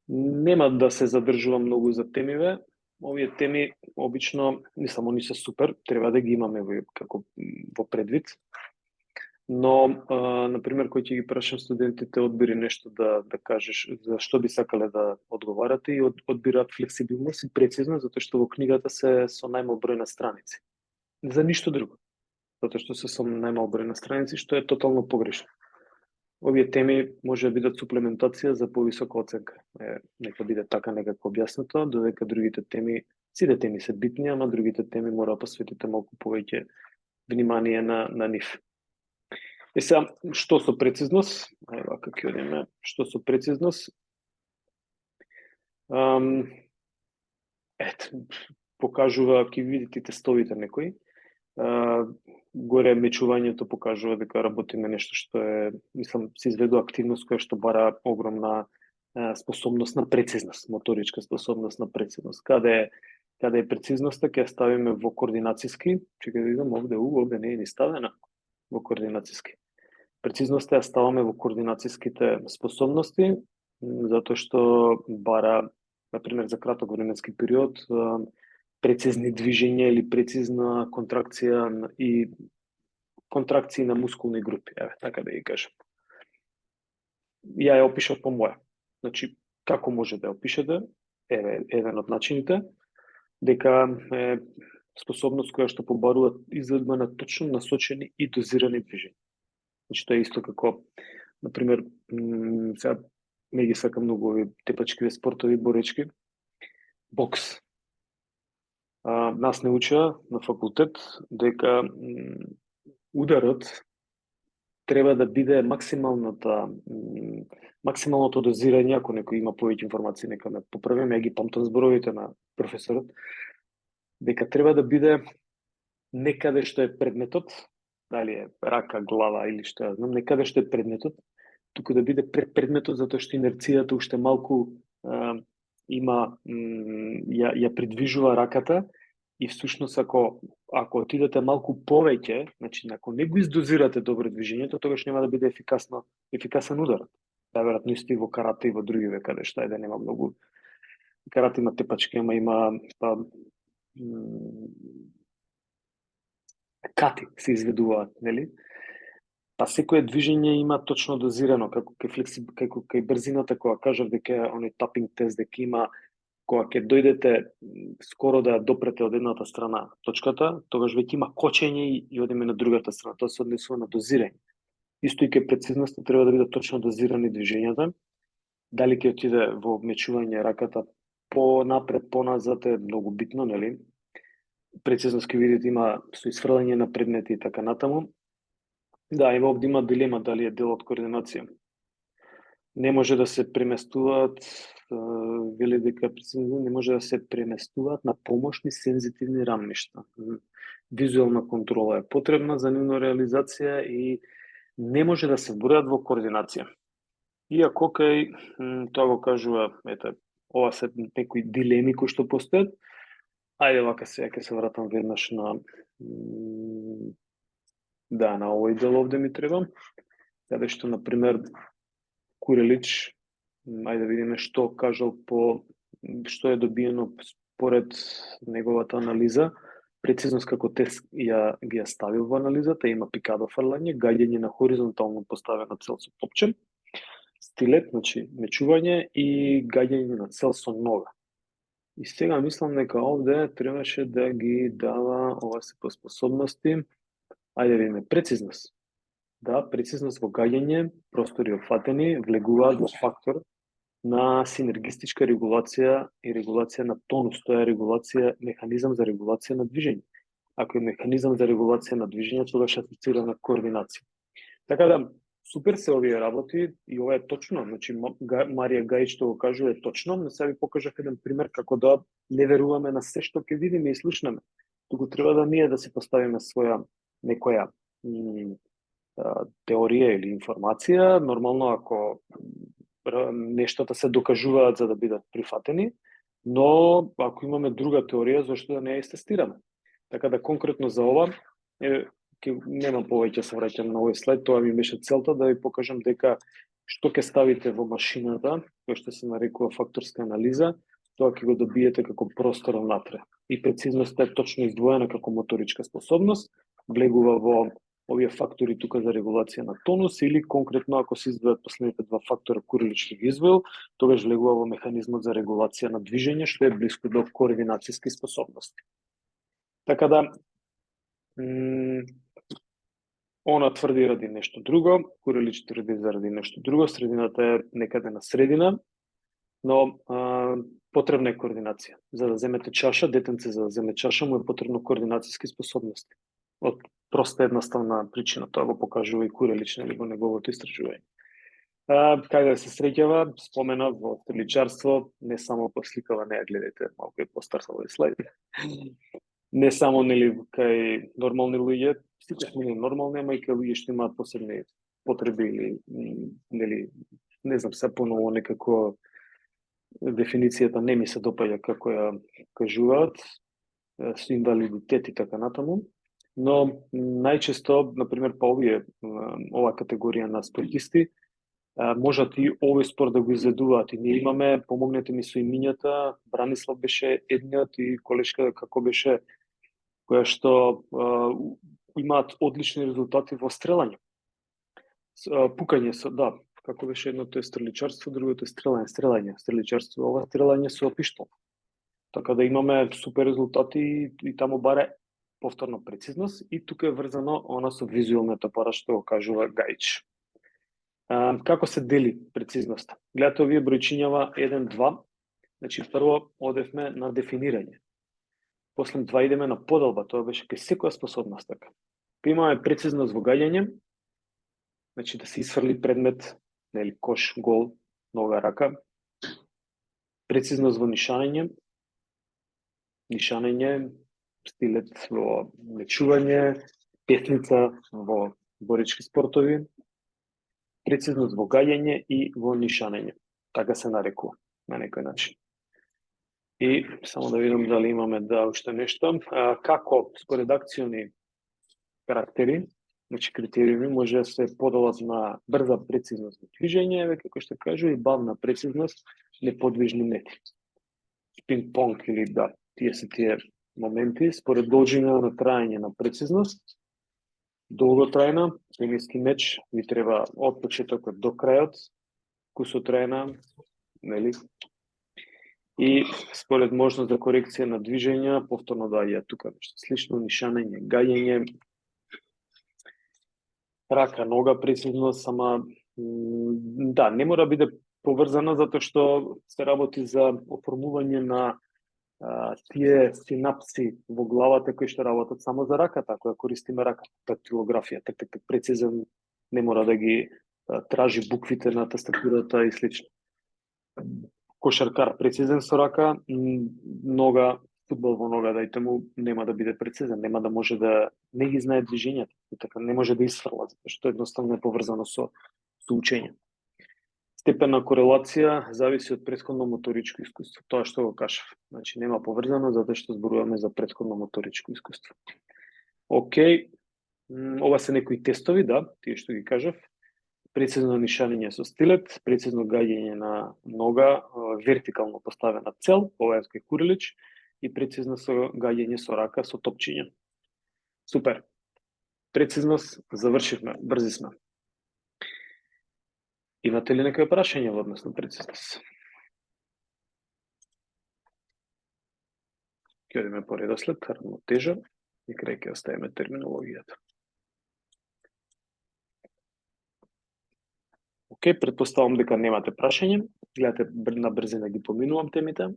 Нема да се задржувам многу за темиве. Овие теми обично, мислам, они се супер, треба да ги имаме во предвид. Но, например, кој ќе ги прашам студентите, одбери нешто да кажеш за што би сакале да одговарате и одбираат флексибилност и прецизно, затоа што во книгата се со најмал број на страници. За ништо друго. Затоа што се со најмал број на страници, што е тотално погрешно. Овие теми може да бидат суплементација за повисока оценка. Нека биде така некако објаснато, додека другите теми, сите теми се битни, ама другите теми мора да посветите малку повеќе внимание на нив. Сега, што со прецизност? Вака ќе одиме. Што со прецизност? Покажува, ќе видите тестовите некои. Горе мечувањето покажува дека работиме нешто што е, мислам, се изведува активност која што бара огромна способност на прецизност, моторичка способност на прецизност. Каде е прецизноста, ќе ставиме во координацијски, чекај да видам овде не е ни ставена во координацијски. Прецизноста ја ставаме во координацијските способности, затоа што бара, например, за краток временски период, прецизни движења или прецизна контракција и контракции на мускулни групи, така да ги кажам. Ја опишав по моја. Значи, како може да ја опишете? Еден од начините, дека е способност која што побарува изведба на точно насочени и дозирани движења. Значи, тоа е исто како, например, сега не ги сакам многу овие тепачки спортови, боречки, бокс. Нас не учеа на факултет дека ударот треба да биде максималното дозирање, ако некој има повеќе информации, нека ме поправи, ја ги памтам зборовите на професорот, дека треба да биде некаде што е предметот, дали е рака, глава или што ја знам, некаде што е предметот, туку да биде пред предметот, затоа што инерцијата уште малку ја придвижува раката и всушност ако отидете малку повеќе, значи ако не го издозирате добро движењето, тогаш нема да биде ефикасен ударот. Да, веројатно исто и во карате и во други каде што да нема многу. Карате има тепачки, ама има кати се изведуваат, нели? Па секое движење има точно дозирано, како кај брзината, кога кажав дека оној тапинг тест, дека има, кога ќе дојдете скоро да допрете од едната страна точката, тогаш веќе има кочење и одиме на другата страна. Тоа се однесува на дозирање. Исто и кај прецизноста треба да бидат точно дозирани движењата. Дали ќе отиде во мечување раката понапред, поназад е многу битно, нели? Прецизност ќе видите има со исфрлање на предмети и така натаму. Да, и овде има дилема дали е дел од координација. Не може да се преместуваат, вели дека не може да се преместуваат на помошни сензитивни рамништа. Визуелна контрола е потребна за нивна реализација и не може да се вбројат во координација. Иако кај тоа го кажува, ова се некои дилеми кои што постојат. Ајде вака сега ќе се вратам веднаш на овој дел овде ми треба. Каде што, например, Курелич, ајде да видиме што кажал што е добиено според неговата анализа. Прецизност како тест ги ја ставил во анализата, има пикадо фрлање, гаѓање на хоризонтално поставена цел со топче, стилет, значи мечување и гаѓање на цел со нога. И сега мислам дека овде требаше да ги дава ова се по способности. Ајде да видиме прецизност. Да, прецизност во гаѓање, простори опфатени, влегуваат во фактор на синергистичка регулација и регулација на тонус, тоа е механизам за регулација на движење. Ако е механизам за регулација на движење, тогаш асоцира на координација. Така да, супер се овие работи и ова е точно, значи Марија Гајич што го кажува е точно, но сега ви покажав еден пример како да не веруваме на се што ќе видиме и слушнеме. Туку треба да ние да се поставиме своја некоја теорија или информација, нормално ако нештата се докажуваат за да бидат прифатени, но ако имаме друга теорија, зашто да не ја тестираме? Така да конкретно за ова, нема повеќе се враќам на овој слайд, тоа ми беше целта да ви покажам дека што ќе ставите во машината, кој што се нарекува факторска анализа, тоа ќе го добиете како простор внатре. И прецизноста е точно издвоена како моторичка способност, влегува во овие фактори тука за регулација на тонус или конкретно ако се издвојат последните два фактора Курелич ги издвоил, тогаш влегува во механизмот за регулација на движење што е блиску до координацијски способности. Така да она тврди ради нешто друго, Курелич тврди заради нешто друго, средината е некаде на средина, но потребна е координација. За да земете чаша, детенце за да земе чаша му е потребно координацијски способности. Од проста едноставна причина, тоа го покажува и Курелич во неговото истражување. Кај да се среќава, спомена во стреличарство, не само посликава, не ја гледате, малку е постар со овој слайд. Не само кај нормални луѓе, сите сме нормални, ама и кај луѓе што имаат посебни потреби или не знам, се поново некако дефиницијата не ми се допаѓа како ја кажуваат, со инвалидитет и така натаму, но најчесто, например, по ова категорија на спортисти, можат и овој спорт да го изведуваат и ние имаме, помогнете ми со имињата, Бранислав беше едниот и колешка како беше, која што имаат одлични резултати во стрелање. Пукање да, како беше едното е стреличарство, другото е стрелање. Стреличарство, ова стрелање со пиштол. Така да имаме супер резултати и таму баре повторно прецизност и тука е врзано она со визуелната пара што го кажува Гајич. Како се дели прецизноста? Гледате овие бројчињава 1-2, значи прво одевме на дефинирање. После 2 идеме на поделба, тоа беше кај секоја способност така. Имаме прецизност во гаѓање, значи да се исфрли предмет, нели кош, гол, нога, рака. Прецизност во нишање, стилет во мечување, песница во борички спортови, прецизност во гаѓање и во нишање. Така се нарекува на некој начин. И само да видам дали имаме уште нешто. Како според акциони карактери, значи критериуми, може да се поделат на брза прецизност во движење, како што кажува, и бавна прецизност неподвижни мети. Пинг-понг или тие се тие моменти, според должина на трајање на прецизност, долготрајна, тениски меч ви треба од почетокот до крајот, кусотрајна, нели? И според можност за корекција на движења, повторно доаѓа тука нешто слично, нишање, гаѓање, рака, нога прецизност, ама не мора биде поврзана затоа што се работи за оформување на тие синапси во главата кои што работат само за раката, ако ја користиме раката, дактилографија, прецизен, не мора да ги тражи буквите на тастатурата и слично. Кошаркар прецизен со рака, нога, фудбал во нога, дајте му, нема да биде прецизен, нема да може да не ги знае движењата, така не може да исфрла, затоа што едноставно е поврзано со учење. Степен на корелација зависи од претходно моторичко искуство. Тоа што го кажав. Значи нема поврзано затоа што зборуваме за претходно моторичко искуство. Океј, ова се некои тестови, тие што ги кажав. Прецизно нишање со стилет, прецизно гаѓање на нога, вертикално поставена цел, ова е кај Курелич, и прецизно со гаѓање со рака со топчиња. Супер. Прецизност, завршивме, брзи сме. Имате ли некој прашање во однос на прецизност? Ќе одиме по редослед, равнотежа и крај ќе оставиме терминологијата. Океј, предпоставам дека немате прашање. Гледате, на брзина ги поминувам темите.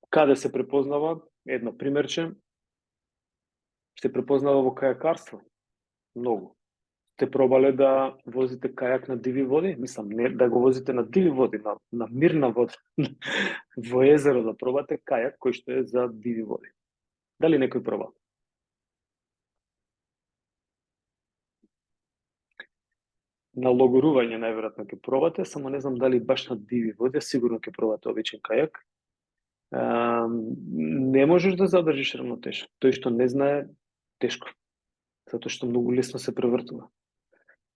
Каде се препознава? Едно примерче. Се препознава во кајакарство. Многу. Сте пробале да возите кајак на диви води? Мислам, не да го возите на диви води, на мирна вода. Во езеро да пробате кајак кој што е за диви води. Дали некој проба? На логорување најверојатно ќе пробате, само не знам дали баш на диви води, сигурно ќе пробате обичен кајак. Не можеш да задржиш равнотежа. Тој што не знае, тешко. Затоа што многу лесно се превртува.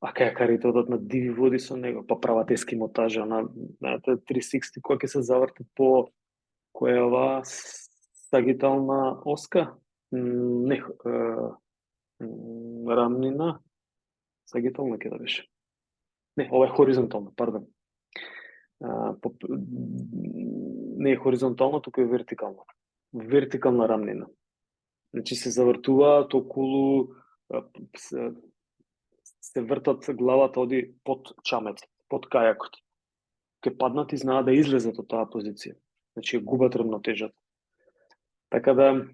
а каjakарите одат на диви води со него, па прават ескимотажа на 360 која ќе се завртат по која е оваа сагитална оска, не рамнина, сагитална ќе да беше. Не, ова е хоризонтална, пардон. Не е хоризонтална, туку е вертикална. Вертикална рамнина. Значи се завртуваат околу, се вртат главата оди под чамет, под кајакот. Ке паднат и знаат да излезат од таа позиција. Значи губат рамнотежата. Така да,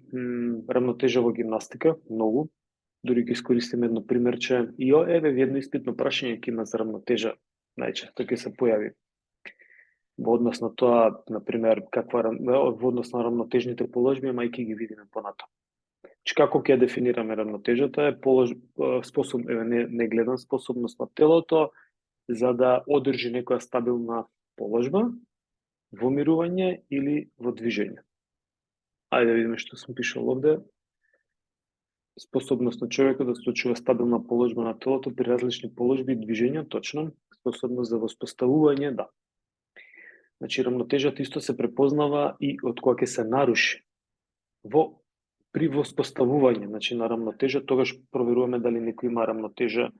рамнотежа во гимнастика, многу. Дури ќе искористиме едно примерче. И еве едно испитно прашање ќе има за рамнотежа, најчесто ќе се појави. Во однос на тоа, например, во однос на рамнотежните положби, ама и ќе ги видиме понатаму. Како ќе дефинираме рамнотежата е не гледам способност на телото за да одржи некоја стабилна положба во мирување или во движење. Ајде да видиме што сум пишал овде. Способност на човекот да се очува стабилна положба на телото при различни положби и движења, точно. Способност за воспоставување, да. Значи, рамнотежата исто се препознава и од кога ќе се наруши. При воспоставување, значи на рамнотежа, тогаш проверуваме дали некој има рамнотежа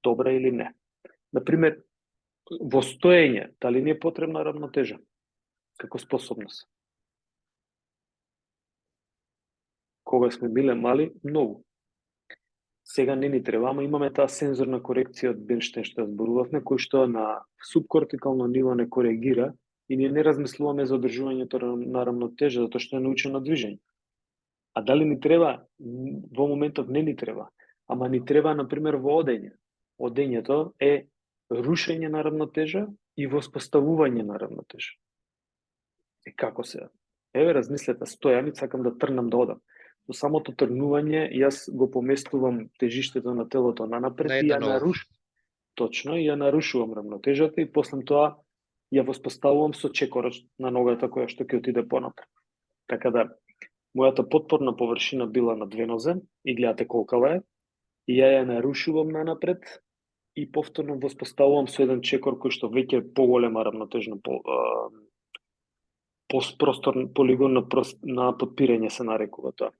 добра или не. Например, во стоење, дали ни е потребна рамнотежа како способност? Кога сме биле мали, многу. Сега не ни треба, ама имаме таа сензорна корекција од Бенштейн што ја зборувавме, кој што на субкортикално ниво не коригира и ние не размислуваме за одржувањето на рамнотежа, затоа што е научено движење. А дали ни треба? Во моментов не ни треба. Ама ни треба, например, во одење. Одењето е рушење на рамнотежа и воспоставување на рамнотежа. И како се? Еве, размислете, стојам и сакам да трнам да одам. Со самото тргнување, јас го поместувам тежиштето на телото нанапред и ја нарушувам. Точно, и ја нарушувам рамнотежата и после тоа ја воспоставувам со чекорот на ногата која што ќе отиде понапред. Така да, мојата потпорна површина била на две нозе и гледате колкава е, и ја нарушувам нанапред и повторно воспоставувам со еден чекор кој што веќе е поголема рамнотежна просторен полигон на подпирање се нарекува тоа.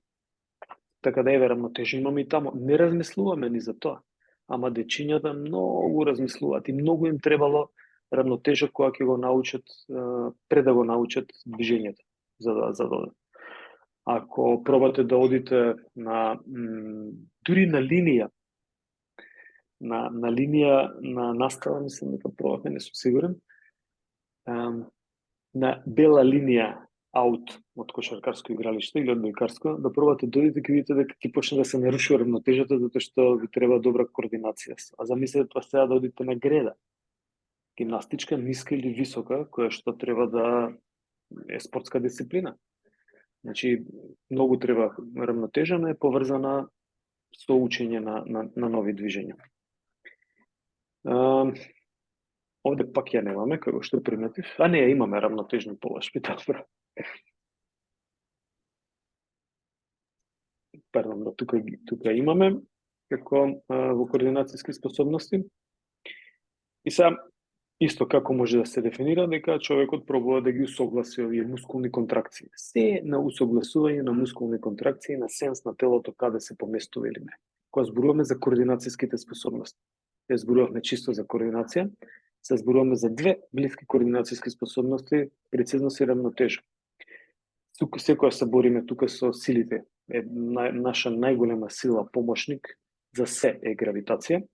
Така да еве рамнотежа имаме и тамо. Не размислуваме ни за тоа. Ама дечињата многу размислуваат и многу им требало рамнотежа која ќе го научат пред да го научат движењето за да ако пробате да одите на дури на линија на настава, мислам дека пробавме, не сум сигурен, на бела линија аут од кошаркарско игралиште или одбојкарско, да пробате да одите, ќе видите дека ќе почне да се нарушува рамнотежата затоа што ви треба добра координација. А замислете тоа сега да одите на греда, гимнастичка, ниска или висока, која што треба да е спортска дисциплина. Значи, многу треба рамнотежа, но е поврзана со учење на нови движења. Овде пак ја немаме, како што приметив. Не, имаме рамнотежни положби, добро. Пардон, да, тука имаме како во координацијски способности. И сега, исто како може да се дефинира дека човекот пробува да ги усогласи овие мускулни контракции. Се на усогласување на мускулни контракции, на сенс на телото каде се поместува или не. Кога зборуваме за координацијските способности, ја зборувавме чисто за координација, се зборуваме за две блиски координацијски способности, прецизност и рамнотежа. Секоја се бориме тука со силите. Наша најголема сила, помошник за се е гравитација.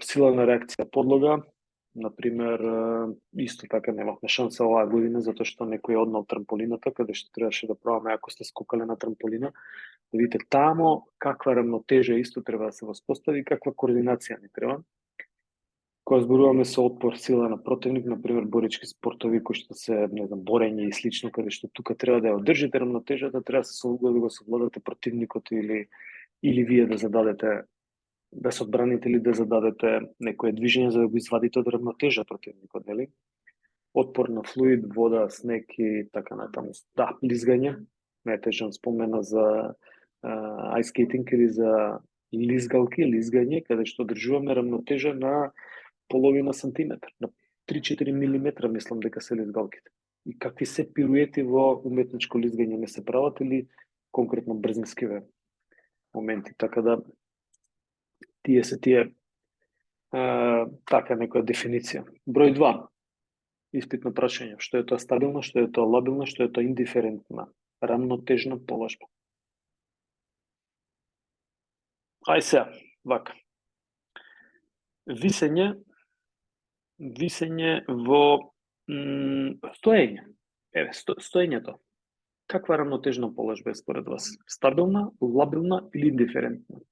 Сила на реакција подлога, например, исто така немавме шанса оваа година затоа што некој однал трамполината, каде што требаше да пробаме ако сте скокале на трамполина, да видите тамо каква рамнотежа исто треба да се воспостави, каква координација ни треба. Кога зборуваме со отпор сила на противник, например борички спортови кои што се, не знам, борење и слично, каде што тука треба да ја одржите рамнотежата, треба да го совладате противникот или вие да зададете да се одбраните или да зададете некое движење за да го извадите од рамнотежа противникот, нели? Отпор на флуид, вода, снег и така натаму. Да, лизгање. Најтежен спомена за ice skating или за лизгалки, лизгање, каде што одржуваме рамнотежа на половина сантиметар, на 3-4 милиметра мислам дека се лизгалките. И какви се пируети во уметничко лизгање не се прават или конкретно брзинскиве моменти, така да тие се така некоја дефиниција. Број 2. Испитно прашање. Што е тоа стабилна, што е тоа лабилна, што е тоа индиферентна рамнотежна положба. Ај сега, вака. Висење во стоење. Еве, стоењето. Каква рамнотежна положба е според вас? Стабилна, лабилна или индиферентна?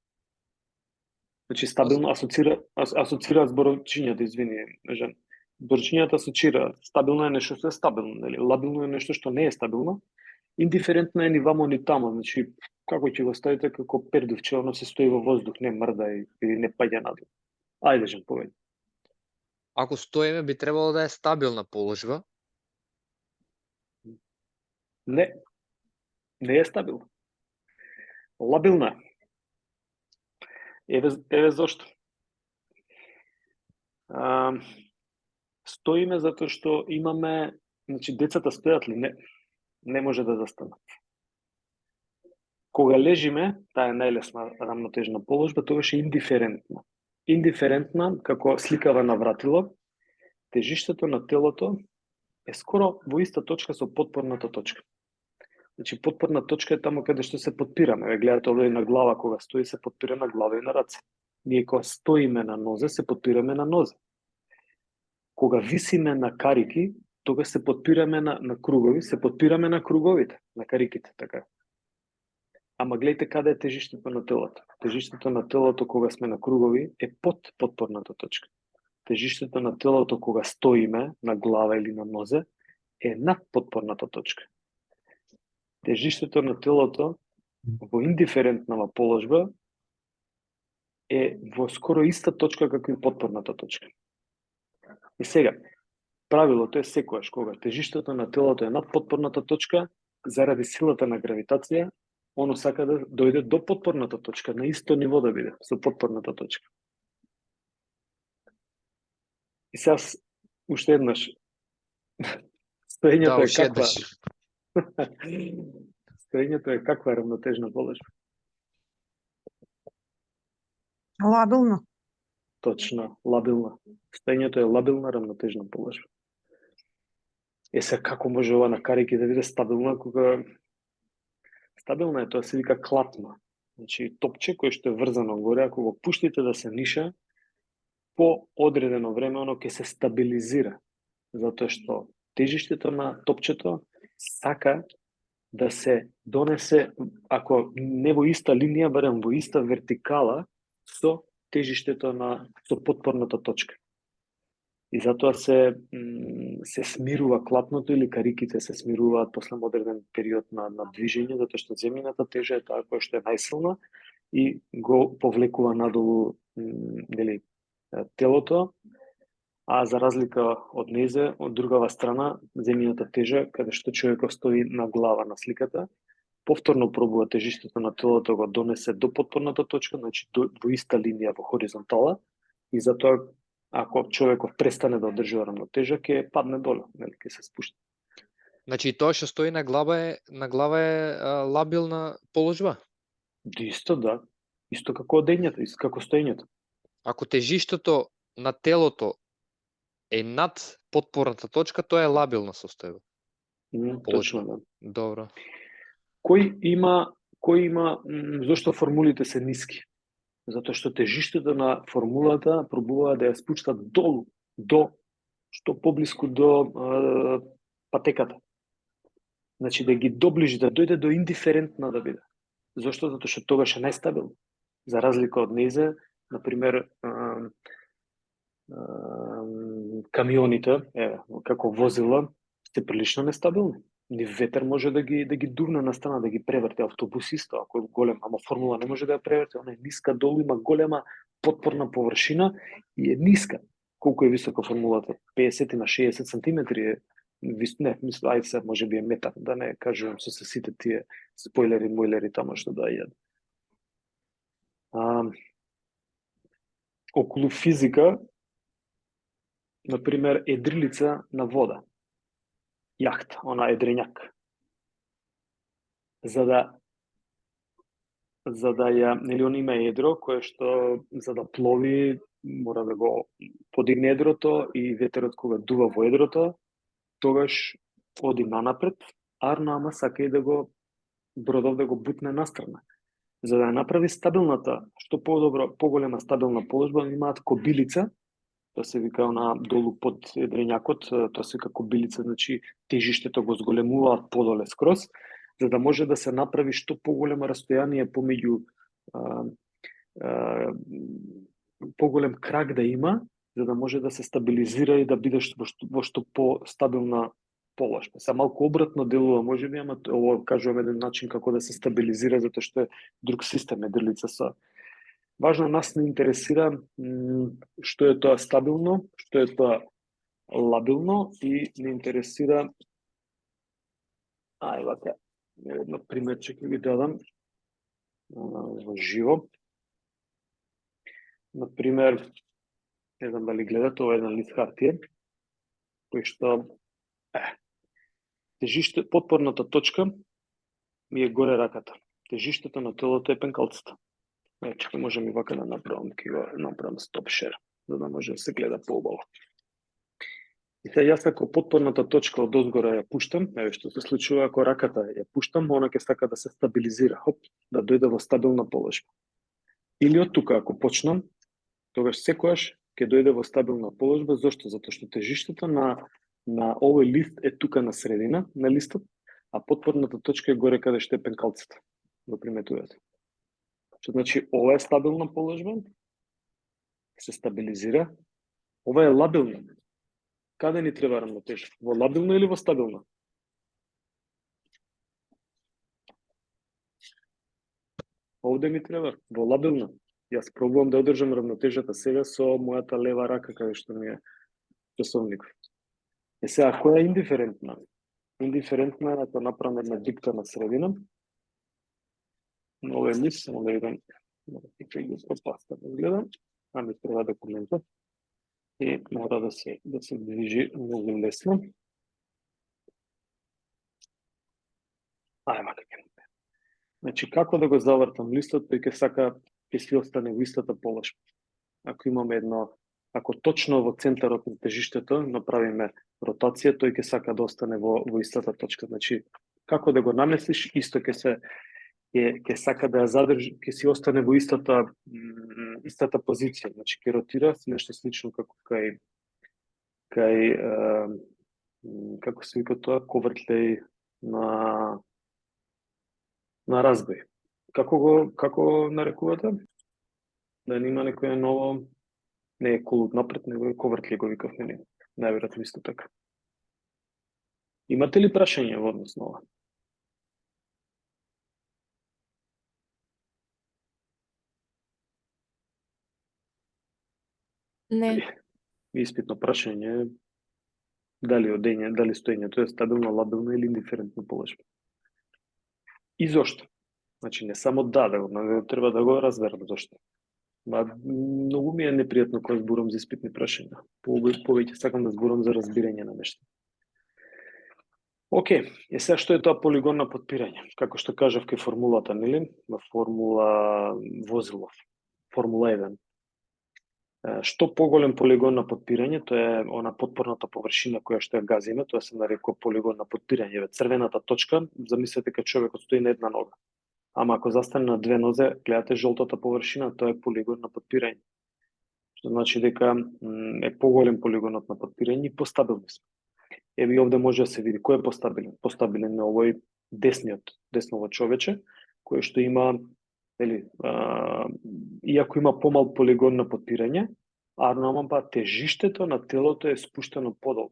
Значи, стабилно асоцира зборчињата, извини, Жан. Зборчињата асоцира, стабилно е нешто што е стабилно, нели? Лабилно е нешто што не е стабилно. Индиферентно е ни вамо ни тамо, значи, како ќе го ставите како пердувче, оно се стои во воздух, не мрда или не паѓа надолу. Ајде, Жан, повеќе. Ако стоиме, би требало да е стабилна положба. Не е стабилна. Лабилна. Еве зошто. Стоиме затоа што имаме, значи децата стојат ли? Не може да застанат. Кога лежиме, таа е најлесна рамнотежна положба, тогаш е индиферентна. Индиферентна, како сликава на вратило, тежиштето на телото е скоро во иста точка со потпорната точка. Значи, потпорна точка е таму каде што се подпираме. Ве гледате овде на глава, кога стои, се подпира на глава и на раце. Ние кога стоиме на нозе, се подпираме на нозе. Кога висиме на карики, тога се подпираме на кругови, се подпираме на круговите, на кариките, така. Ама гледайте каде е тежиштето на телото. Тежиштето на телото кога сме на кругови е под потпорната точка. Тежиштето на телото кога стоиме на глава или на нозе е над потпорната точка. Тежиштето на телото во индиферентна положба е во скоро иста точка како и потпорната точка. И сега, правилото е секогаш кога тежиштето на телото е над потпорната точка, заради силата на гравитација, оно сака да дојде до потпорната точка, на исто ниво да биде со потпорната точка. И сега уште еднаш. Стоењето е каква? Стоењето е каква рамнотежна положба? Лабилна. Точно, лабилна. Стоењето е лабилна рамнотежна положба. Сега како може ова на карики да биде стабилна кога стабилна е, тоа се вика клапна. Значи топче кој што е врзано горе, ако го пуштите да се ниша, по одредено време оно ќе се стабилизира, затоа што тежиштето на топчето сака да се донесе, ако не во иста линија, барем во иста вертикала со тежиштето со потпорната точка. И затоа се смирува клапното или кариките се смируваат после одреден период на движење, затоа што земјината тежа е таа која што е најсилна и го повлекува надолу нели телото, а за разлика од незе, од другава страна, земјината тежа, каде што човекот стои на глава на сликата, повторно пробува тежиштето на телото го донесе до потпорната точка, значи во иста линија во хоризонтала, и затоа ако човекот престане да одржува рамнотежа, ќе падне долу, нели, ќе се спушти. Значи тоа што стои на глава е лабилна положба? Исто, да. Исто како одењето, исто како стоењето. Ако тежиштето на телото е над потпорната точка, тоа е лабилна состојба. Точно, да. Добро. Кој има зошто формулите се ниски? Затоа што тежиштето на формулата пробува да ја спушта долу, до што поблиску до патеката. Значи да ги доближи, да дојде до индиферентна да биде. Зошто? Затоа што тогаш е најстабилно. За разлика од незе, например, камионите, како возила, се прилично нестабилни. Ни ветер може да ги дувне на страна, да ги преврти. Автобус исто, ако е голем, ама формула не може да ја преврти, она е ниска долу, има голема потпорна површина и е ниска. Колку е висока формулата? 50 на 60 сантиметри е ајде се, може би е метар, да не кажувам со сите тие спойлери, мойлери тамо што да јаде. Околу физика, например, едрилица на вода. Јахта, она едренјак. За да ја, нели, он има едро кое што за да плови мора да го подигне едрото и ветерот кога дува во едрото, тогаш оди нанапред, ама сака и да го бродов да го бутне настрана. За да ја направи стабилната, што подобро, поголема стабилна положба, имаат кобилица, тоа се вика она долу под едренјакот, тоа се вика кобилица, значи тежиштето го зголемуваат подоле скроз, за да може да се направи што поголемо растојание помеѓу поголем крак да има, за да може да се стабилизира и да биде во што постабилна положба. Са малку обратно делува, можеби, ама ово кажувам еден начин како да се стабилизира, затоа што е друг систем, едрилица со. Важно нас не интересира што е тоа стабилно, што е тоа лабилно и не интересира вака, едно примерче ќе ви дадам во живо. Например, не знам дали гледате, ова е еден лист хартија, кој што тежиште, потпорната точка ми е горе раката. Тежиштето на телото е пенкалцата. Значи, можем и вака да направам, ќе го направам стоп шер, за да може да се гледа поубаво. И сега јас ако потпорната точка од озгора ја пуштам, еве што се случува ако раката ја пуштам, она ќе сака да се стабилизира, хоп, да дојде во стабилна положба. Или од тука ако почнам, тогаш секогаш ќе дојде во стабилна положба. Зошто? Затоа што тежиштето на овој лист е тука на средина на листот, а потпорната точка е горе каде што е пенкалцата. Го приметувате. Што значи ова е стабилна положба, се стабилизира, ова е лабилна. Каде ни треба рамнотежа? Во лабилна или во стабилна? Овде ми треба, во лабилна. Јас пробувам да одржам равнотежата сега со мојата лева рака, каде што ми е часовник. Е сега, која е индиферентна? Индиферентна е ако направам една дипка на средина. Овој лист, само да видам, ќе ги пропаста да гледам, а ми треба документот и мора да се движи многу лесно. Ајде, како. Значи, како да го завртам листот, тој ќе сака, ќе си остане во истата положба. Ако имаме ако точно во центарот на тежиштето направиме ротација, тој ќе сака да остане во истата точка. Значи, како да го наместиш, исто ќе сака да ја задржи, ќе си остане во истата позиција. Значи, ќе ротира, нешто слично како како се вика тоа, ковртлеј на разбој. Како нарекувате? Да нема некоја ново, не е колут напред, него е ковртлеј го викавме ние. Најверојатно исто така. Имате ли прашање во однос на ова? Не. Испитно прашање дали одење, дали стоењето е стабилно, лабилно или индиферентно положба. И зошто? Значи, не само но треба да го разберам зошто. Многу ми е непријатно кога зборам за испитни прашања. Повеќе сакам да зборам за разбирање на нешто. Океј, сега што е тоа полигон на потпирање? Како што кажав кај формулата, нели? На формула возилов, формула 1. Што поголем полигон на потпирање, тоа е она потпорната површина која што ја газиме, тоа се нарекува полигон на потпирање. Црвената точка, замислете кога човекот стои на една нога. Ама ако застане на две нозе, гледате жолтата површина, тоа е полигон на потпирање. Што значи дека е поголем полигонот на потпирање и постабилни сме. Еви овде може да се види кој е постабилен. Постабилен е овој десново човече, кој што има, иако има помал полигон на потпирање, па тежиштето на телото е спуштено подолу.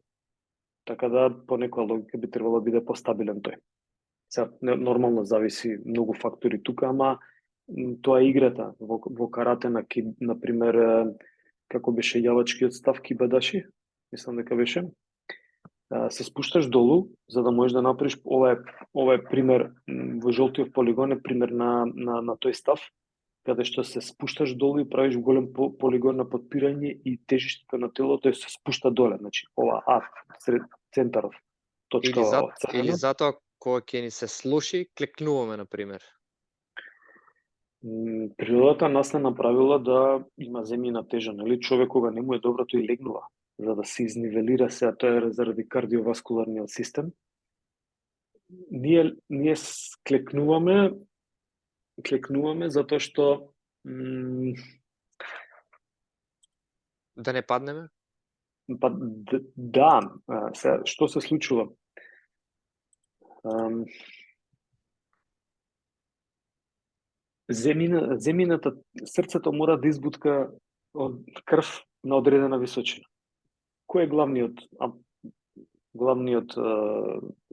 Така да по некоја логика би требало да биде постабилен тој. Сега нормално зависи многу фактори тука, ама тоа е играта во карате на пример како беше јавачкиот став кибадаши, мислам дека беше. Се спушташ долу за да можеш да направиш ова е пример во жолтиот полигон е пример на тој став. каде што се спушташ долу и правиш голем полигон на подпирање и тежештето на телото се спушта доле. Значи, ова А, центаров, точка Или затоа кога ќе ни се слоши, клекнуваме, например. Природата нас не направила да има земјина тежа, нели? Човек кога не му е добро, тој легнува, за да се изнивелира се, а тоа е заради кардиоваскуларниот систем. Ние клекнуваме затоа што Да не паднеме? па да, што се случува? Земјината, срцето мора да избутка од крв на одредена височина. Кој е главниот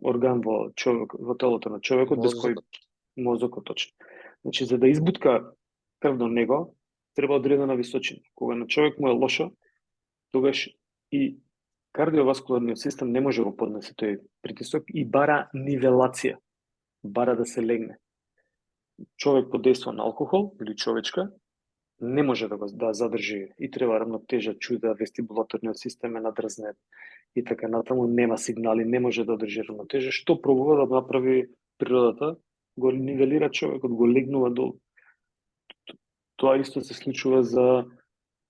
орган во телото на човекот, без кој мозокот точно. Значи, за да избутка крв до него, треба одредена височина. Кога на човек му е лошо, тогаш и кардиоваскуларниот систем не може да поднесе тој притисок и бара нивелација, бара да се легне. Човек под дејство на алкохол или човечка не може да задржи и треба рамнотежа, чуда, вестибулаторниот систем е надрзнет и така натаму, нема сигнали, не може да одржи рамнотежа. Што пробува да направи природата? Го нивелира човекот, го легнува долу. Тоа исто се случува за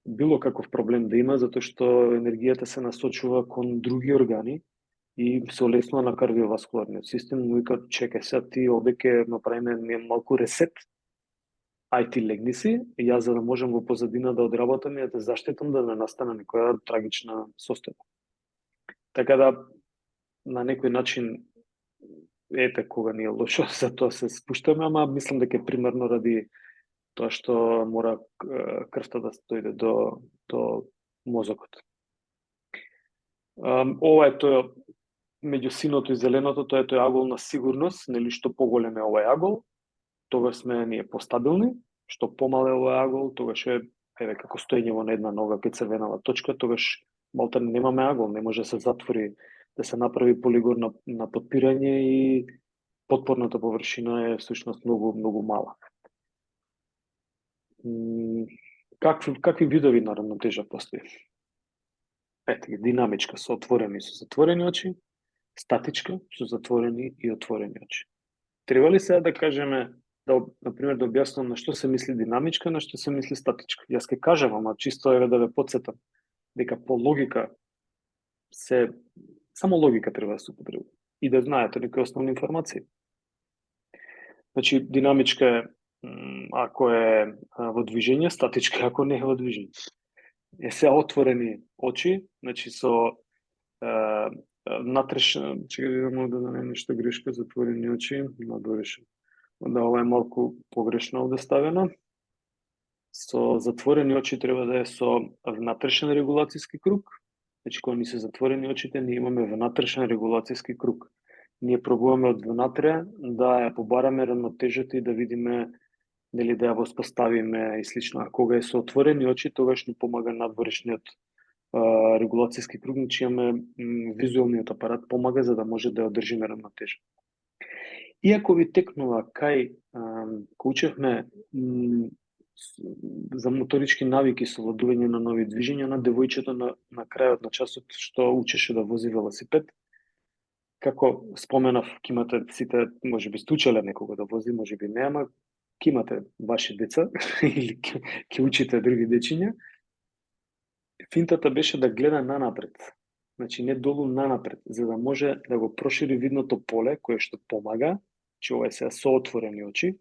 било каков проблем да има, затоа што енергијата се насочува кон други органи и се олеснува на кардиоваскуларниот систем, му вика, чекај сега, ти овде ќе направиме малку ресет, ај ти легни си, и јас за да можам во позадина да одработам и да те заштитам да не настане некоја трагична состојба. Така да, на некој начин, ете кога ни е лошо, за тоа се спуштаме, ама мислам дека е примерно ради тоа што мора крвта да дојде до мозокот. Ова е тоа, меѓу синото и зеленото, тоа е тој агол на сигурност, нели, што поголем е овој агол, тогаш сме ние постабилни, што помал е овој агол, тогаш е како стоење во една нога кај црвенава точка, тогаш малта немаме агол, не може да се затвори, да се направи полигон на подпирање и потпорната површина е всушност многу мала. Какви видови на рамнотежа постои? Ете ги, динамичка со отворени и со затворени очи, статичка со затворени и отворени очи. Треба ли сега да кажеме, например, да објаснам на што се мисли динамичка, на што се мисли статичка? Јас ке кажам, ама чисто е да ве подсетам, дека по логика само логика треба да се употреби и да знаете некои основни информации. Значи, динамичка е ако е во движење, статичка ако не е во движење. Се отворени очи, значи со натрешна, чекај да не нешто грешка, затворени очи, надорешен. Да, ова е малку погрешно овде ставено. Со затворени очи треба да е со внатрешен регулацијски круг. Значи, кога ни се затворени очите, ние имаме внатрешен регулацијски круг. Ние пробуваме од внатре да ја побараме рамнотежата и да видиме, нели, да ја воспоставиме и слично. А кога е со отворени очи, тогаш ни помага надворешниот регулацијски круг, значи имаме визуелниот апарат помага за да може да ја одржиме рамнотежа. Иако ви текнува кај учевме за моторички навики со владување на нови движења на девојчето на крајот на часот што учеше да вози велосипед, како споменав, ќе имате сите, може би стучале некого да вози, може би не, ама ќе имате ваши деца или ќе учите други дечиња. Финтата беше да гледа нанапред. Значи не долу, нанапред, за да може да го прошири видното поле, кое што помага, че ова е сега со отворени очи,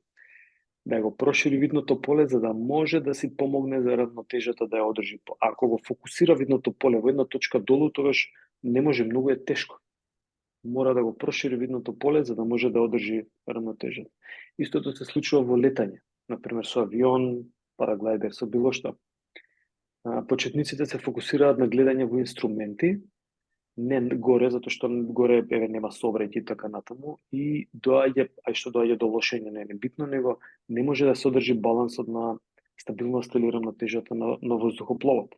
да го прошири видното поле за да може да си помогне за равнотежата да ја одржи. Ако го фокусира видното поле во една точка долу, тогаш не може, многу е тешко. Мора да го прошири видното поле за да може да одржи равнотежата. Истото се случува во летање, например со авион, параглайдер, со било што. Почетниците се фокусираат на гледање во инструменти, не горе, затоа што горе нема сообраќај и така натаму, и што доаѓа до лошење не е битно, него не може да се одржи балансот на стабилноста или рамнотежата на воздухопловот.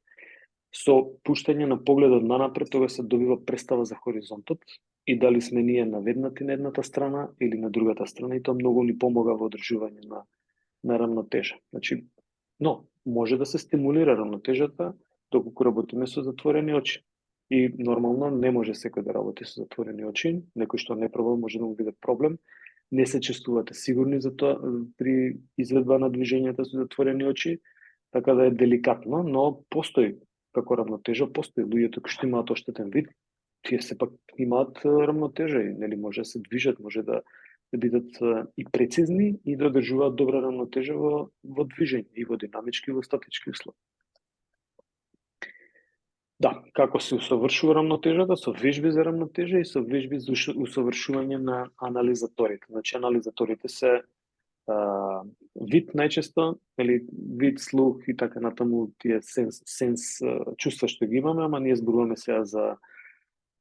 Со пуштање на погледот нанапред, тога се добива представа за хоризонтот и дали сме ние наведнати на едната страна или на другата страна, и тоа многу ни помога во одржување на рамнотежа. Значи, но може да се стимулира рамнотежата доколку работиме со затворени очи. И нормално не може секој да работи со затворени очи, некој што не пробал може да му биде проблем. Не се чувствувате сигурни за тоа при изведба на движењата со затворени очи, така да е деликатно, но постои како рамнотежа, постои луѓето кои што имаат оштетен вид, тие сепак имаат рамнотежа и нели може да се движат, може да бидат и прецизни и да одржуваат добра рамнотежа во движење и во динамички и во статички услови. Да, како се усовршува рамнотежата? Со вежби за рамнотежа и со вежби за усовршување на анализаторите. Значи, анализаторите се вид најчесто, или вид, слух и така натаму, тие сенс чувства што ги имаме, ама ние зборуваме сега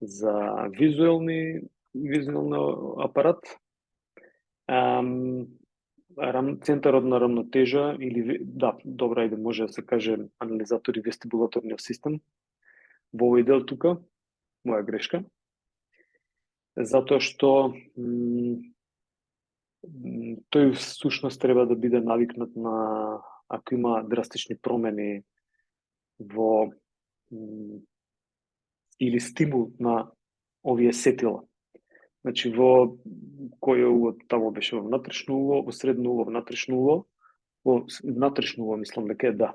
за визуелни апарат. Центарот на рамнотежа или да, добро, ајде може да се каже анализатор и вестибулаторниот систем. Во овој дел тука, моја грешка, затоа што тој всушност треба да биде навикнат на, ако има драстични промени во или стимул на овие сетила. Значи во кој уво тамо беше во внатрешно уво, во средно уво, внатрешно уво, во внатрешно уво мислам дека да.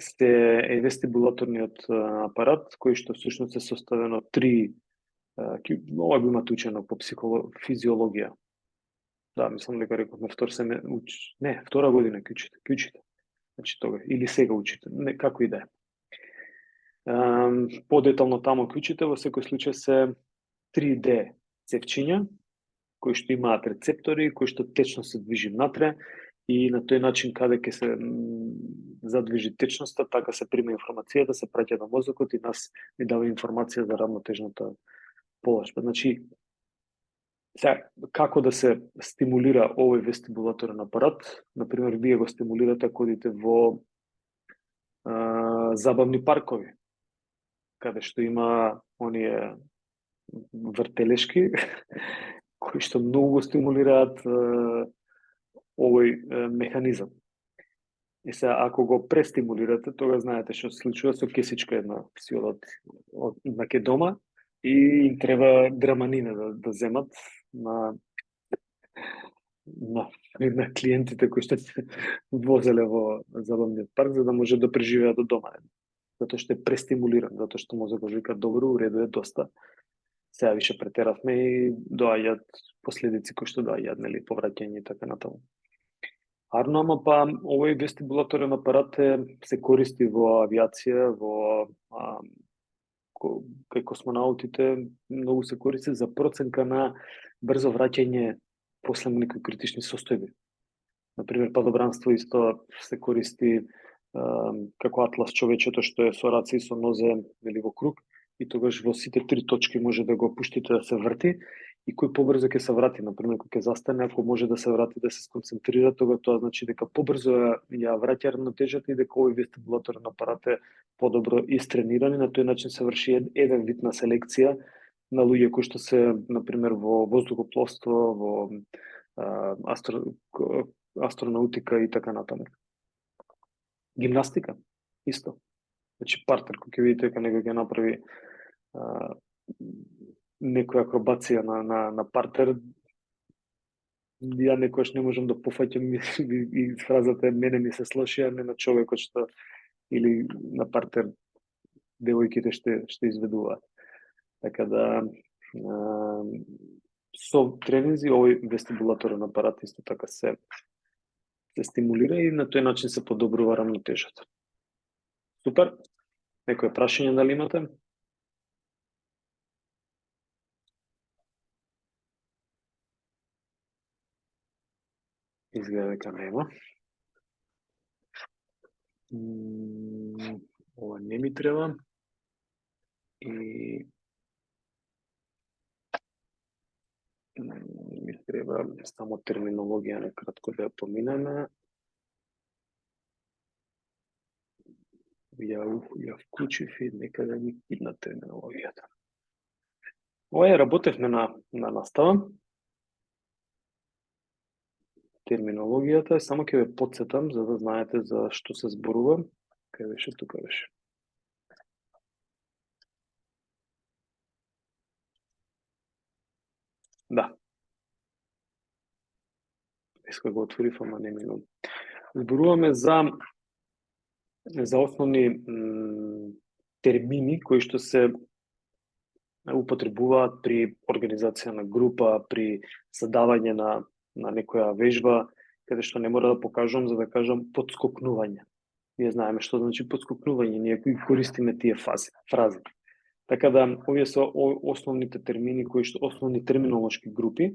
Е вестибулаторниот апарат кој што всушност е составен од три, ова го имате учено по физиологија. Да, мислам дека рековме втора година ќе учите. Значи тога или сега учите, не како и да е. Подетално тамо ќе учите, во секој случај се 3D цевчиња кои што имаат рецептори, кои што течно се движи натре и на тој начин каде ќе се задвижи течноста, така се прима информацијата, се праќа на мозокот и нас ни дава информација за рамнотежната положба. Значи, како да се стимулира овој вестибулаторен апарат? Например, вие го стимулирате ако одите во забавни паркови, каде што има оние вртелешки, кои што многу го стимулираат овој механизам. И сега, ако го престимулирате, тога знаете што се случува со кесичка една си одат на ке дома и им треба драманина да земат на клиентите кои што се возеле во забавниот парк, за да може да преживеат до дома. Затоа што е престимулиран, затоа што мозокот вика добро, уредо е доста. Сега више претеравме и доаѓаат последици кои што доаѓаат, нели, повраќање и така натаму. Арно, ама па овој вестибулаторен апарат се користи во авиација, кај космонаутите многу се користи за проценка на брзо враќање после некои критични состојби. Например, падобранство исто се користи како атлас човечето што е со раце и со нозе или во круг и тогаш во сите три точки може да го пуштите да се врти и кој побрзо ќе се врати, например, кој ќе застане, ако може да се врати да се сконцентрира, тога тоа значи дека побрзо ја враќа рамнотежата и дека овој вестибулаторен апарат е подобро истрениран и на тој начин се врши еден вид на селекција на луѓе кои што се, например, во воздухопловство, во астронаутика и така натаму. Гимнастика, исто. Значи, партнер, кој ќе видите дека некој ќе направи некоја акробација на партер, ја некојаш не можам да пофаќам и фразата мене ми се слоши, а не на човекот што или на партер девојките што изведуваат. Така да со тренинзи овој вестибулаторен апарат исто така се стимулира и на тој начин се подобрува рамнотежата. Супер. Некој прашање дали имате? Изгледа дека нема. Ова не ми треба. И ми треба само терминологија накратко да ја поминеме. Ја вклучив и некаде ми кидна терминологијата. Ова ја работевме на настава. терминологијата, само ќе ве потсетам за да знаете за што се зборува. Кај беше, тука беше. Да. Иска го отворив, ама не ми го. Зборуваме за основни термини кои што се употребуваат при организација на група, при задавање на некоја вежба, каде што не мора да покажувам за да кажам подскокнување. Ние знаеме што значи подскокнување, ние кои користиме тие фрази. Така да, овие се основните термини кои што основни терминолошки групи,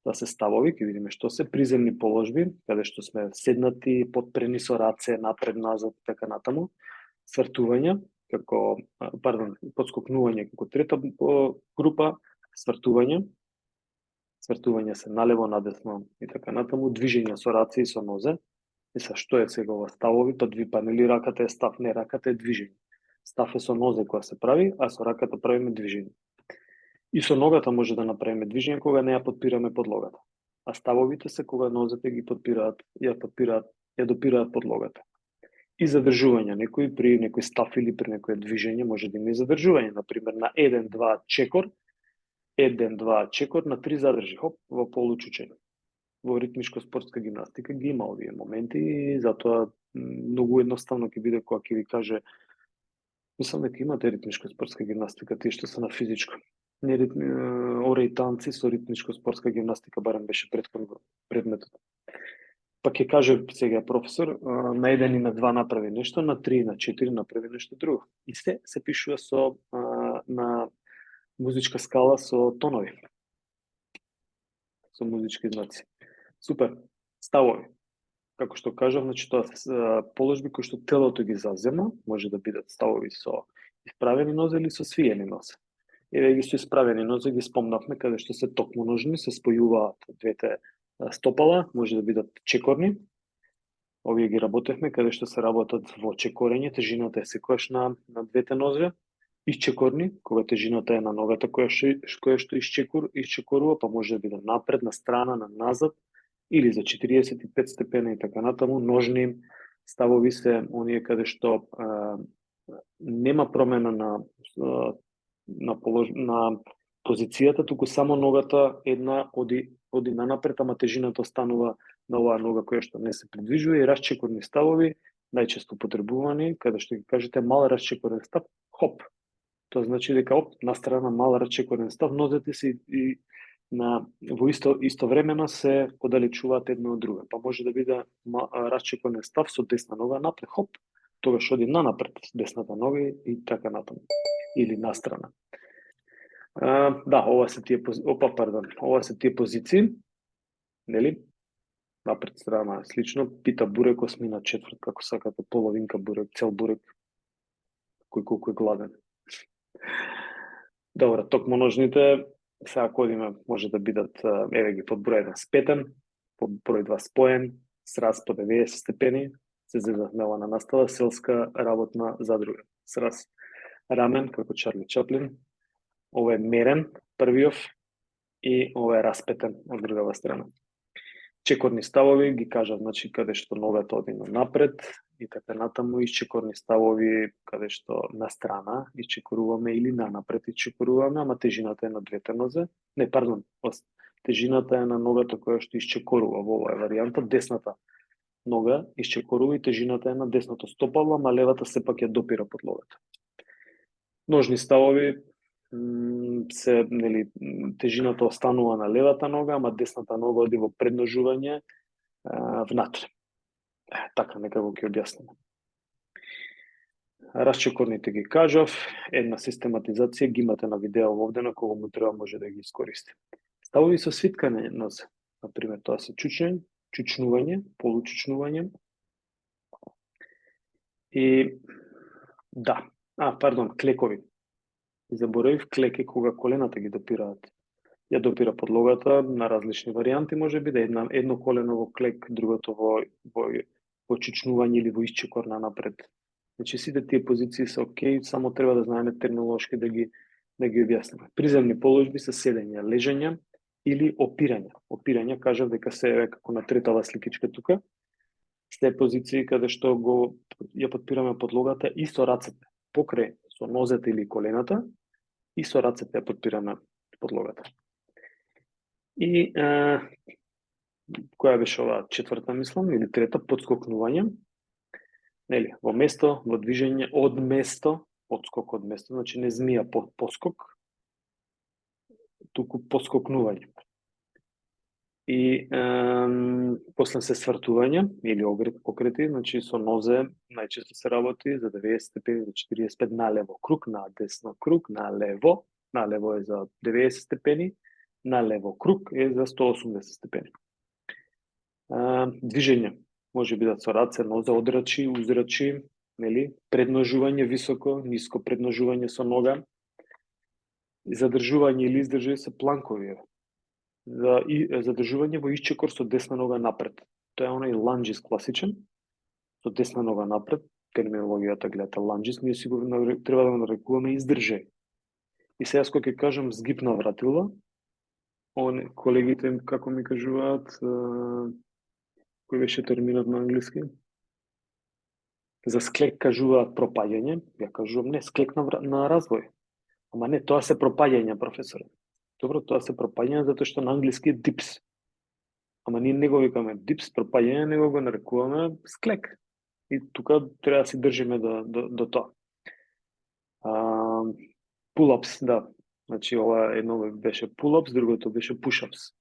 да се ставови, ќе видиме што се приземни положби, каде што сме седнати, подпрени со раце, напред, назад и така натаму. Свртување, подскокнување како трета група, свртување се налево, надесно и така натаму, движење со раце и со нозе. И са што е сега ова ставови, па нели раката е став, не, раката е движење. Став е со нозе која се прави, а со раката правиме движење. И со ногата може да направиме движење кога не ја подпираме подлогата. А ставовите се кога нозете ги подпираат, ја допираат подлогата. И задржување, при некој став или при некој движење може да има и задржување, например на 1-2 чекор, 1-2 чекор, на 3 задржи, хоп, во получучење. Во ритмичко-спортска гимнастика ги има овие моменти и затоа многу едноставно ќе биде кога ќе ви каже, мислам дека имате ритмичко-спортска гимнастика, тие што се на физичко. Не орејтанци со ритмичко-спортска гимнастика, барем беше претходно предметот. Па ќе каже сега професор, на 1 и на 2 направи нешто, на 3 и на 4 направи нешто друго. И се пишува на музичка скала со тонови. Со музички знаци. Супер. Ставови. Како што кажав, значи тоа се положби кои што телото ги зазема, може да бидат ставови со исправени нозе или со свиени нозе. Еве ги со исправени нозе ги спомнавме каде што се токмоножни, се спојуваат двете стопала, може да бидат чекорни. Овие ги работевме каде што се работат во чекорење, тежината е секогаш на двете нозе. Исчекорни, кога тежината е на ногата која што исчекорува, па може да биде напред, на страна, на назад, или за 45 степена и така натаму. Ножни ставови се оние каде што нема промена на позицијата, туку само ногата една оди нанапред, ама тежината останува на оваа нога која што не се придвижува. И расчекорни ставови, најчесто потребувани, каде што ги кажете мал расчекорен став, хоп. Тоа значи дека на страна мал расчекорен став, нозете се и во истовремено се оддалечуваат една од друга. Па може да биде расчекорен став со десна нога напред, хоп, тогаш оди нанапред десната нога и така натаму. Или настрана. Да, ова се тие позиции, нели? Напред страна слично, пита бурек, осмина, четврт, како сакате, половинка бурек, цел бурек, кој колку е гладен. Добро, токмоножните, сега кодиме, може да бидат, еве ги под број 1 спетен, под број 2 споен, сраз по 90 степени, се зезахме на настава, селска работна задруга. Сраз рамен, како Чарли Чаплин, ова е мерен, првиов, и ова е распетен од другава страна. Чекорни ставови ги кажа, значи, каде што ногата оди напред и така натаму, и чекорни ставови каде што на страна исчекоруваме или нанапред исчекоруваме, ама тежината е на двете нозе. Не, пардон, тежината е на ногата која што исчекорува во оваа варијанта, десната нога исчекорува и тежината е на десното стопало, ама левата сепак ја допира подлогата. Ножни ставови се, нели, тежината останува на левата нога, ама десната нога оди во предножување внатре. Така некако ќе објасниме. Расчекорните ги кажав, една систематизација ги имате на видео овде, на кого му треба може да ги искористи. Ставови со свиткане нозе, например, тоа се чучнување, получучнување. И да, клекови. Заборавив, клек е кога колената ги допираат. Ја допира подлогата на различни варијанти, може би да едно колено во клек, другото во чучнување или во исчекор на напред. Значи сите тие позиции се окей, само треба да знаеме терминолошки да ги објасниме. Приземни положби се седење, лежење, или опирање. Опирање кажав дека се е како на третава сликичка тука. Се позиции каде што ја подпираме подлогата и со рацете, покрај со нозете или колената, и со рацете ја подпираме подлогата. И која беше оваа четврта, мислам, или трета, подскокнување. Нели, во место, во движење, од место, подскок од место, значи не змија поскок, туку подскокнување. И после се свртување или окрети, значи со нозе најчесто се работи за 90 степени, за 45 налево круг, на десно круг, налево е за 90 степени, налево круг е за 180 степени. Движење може би да со раце, нозе, одрачи, узрачи, нели, предножување високо, ниско предножување со нога, задржување или издржување се планкови. Задржување во исчекор со десна нога напред. Тоа е онај ланџис класичен, со десна нога напред, терминологијата гледате ланџис, ние си го треба да го нарекуваме издржај. И сега кога ќе кажам згиб на вратила, колегите како ми кажуваат, кој беше терминот на англиски? За склек кажуваат пропаѓање, ја кажувам не, склек на развој. Ама не, тоа се пропаѓање, професор. Добро, тоа се пропаѓање затоа што на англиски е дипс. Ама ние не го викаме дипс, пропаѓање, него го нарекуваме склек. И тука треба да се држиме до тоа. Pull-ups, да. Значи, ова едно беше pull-ups, другото беше push-ups.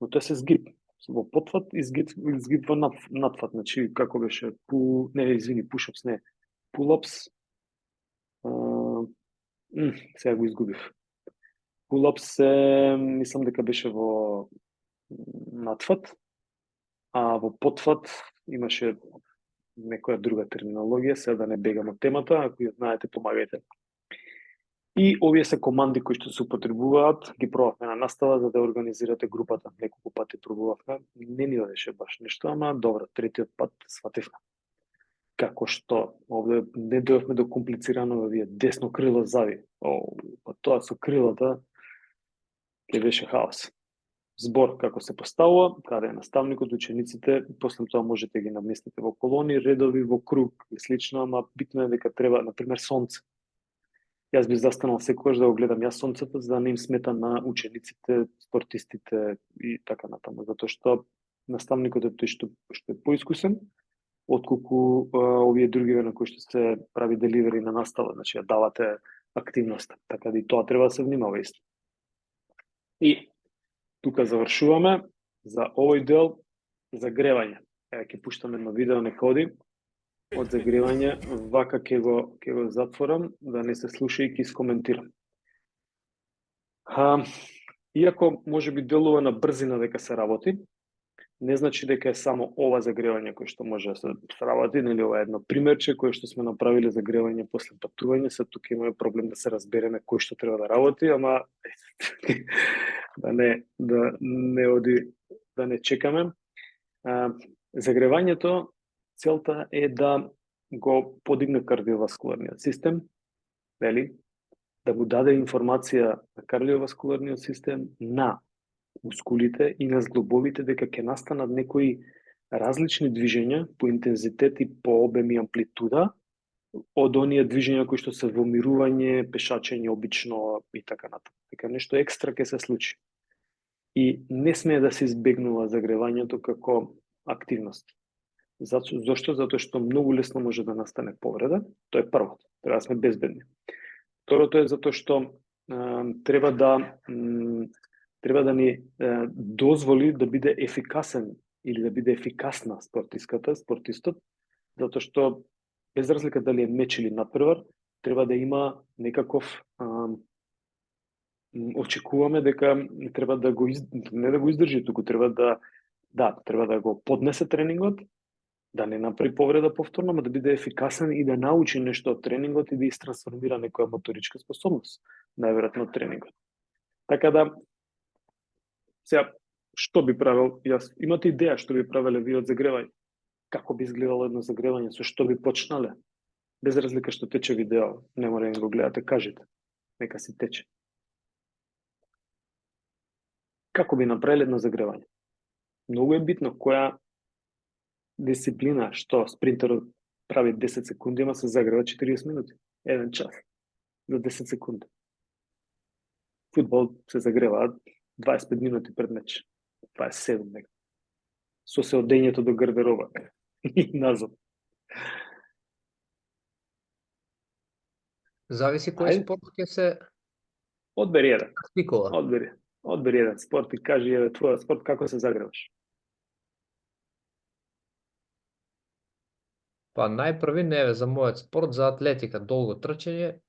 Но тоа се згиб. Во потфат и згиб во надфат. Значи, како беше push-ups, не. Pull-ups, сега го изгубив. Pull-ups мислам дека беше во надфат, а во потфат имаше некоја друга терминологија, сега да не бегам од темата, ако ја знаете, помагајте. И овие се команди кои што се употребуваат, ги пробавме на настава за да организирате групата. Неколку пати пробувавме, не ни одеше баш нешто, ама добро, третиот пат свативме. Како што овде не дојавме до комплицирано овие десно крило зави. Па тоа со крилата ќе беше хаос. Збор како се поставува, каде е наставникот, учениците, после тоа можете ги наместите во колони, редови, во круг и слично, ама битно е дека треба, например, сонце. Јас би застанал секогаш да го гледам јас сонцето, за да не им смета на учениците, спортистите и така натаму, затоа што наставникот е тој што е поискусен, отколку овие други на кои што се прави деливери на настава, значи ја давате активност, така да и тоа треба да се внимава исто. И тука завршуваме за овој дел загревање. Ева ќе пуштам едно видео, нека оди од загревање, вака ќе го затворам, да не се слуша и ќе искоментирам. Иако може би делува на брзина дека се работи, не значи дека е само ова загревање кој што може да се сработи, нели ова е едно примерче кој што сме направиле загревање после патување, се тука имаме проблем да се разбереме кој што треба да работи, ама да не оди, да не чекаме. Загревањето, целта е да го подигне кардиоваскуларниот систем, нели? Да му даде информација на кардиоваскуларниот систем, на мускулите и на зглобовите дека ќе настанат некои различни движења по интензитет и по обем и амплитуда од оние движења кои што се во мирување, пешачење обично и така натаму. Дека нешто екстра ќе се случи. И не смее да се избегнува загревањето како активност. Зошто? Затоа што многу лесно може да настане повреда. Тоа е првото. Треба да сме безбедни. Второто е затоа што треба да ни дозволи да биде ефикасен или да биде ефикасна спортистот, затоа што без разлика дали е меч или надпревар, треба да има некаков очекуваме дека треба да го не да го издржи, туку треба да го поднесе тренингот, да не направи повреда повторно, но да биде ефикасен и да научи нешто од тренингот и да истрансформира некоја моторичка способност, најверојатно од тренингот. Така да, сега, што би правил јас? Имате идеја што би правеле вие од загревање? Како би изгледало едно загревање? Со што би почнале? Без разлика што тече видео, не мора да го гледате, кажете. Нека си тече. Како би направиле едно загревање? Многу е битно која дисциплина, што спринтерот прави 10 секунди, ама се загрева 40 минути, 1 час за 10 секунди. Фудбал се загрева 25 минути пред меч. 27 нека. Со се одењето до гардероба и назад. Зависи кој Ајде. спорт ќе се Одбери еден. практикува. Одбери еден спорт и кажи твојот спорт како се загреваш. Па најпрви не е за мојот спорт, за атлетика, долго трчање.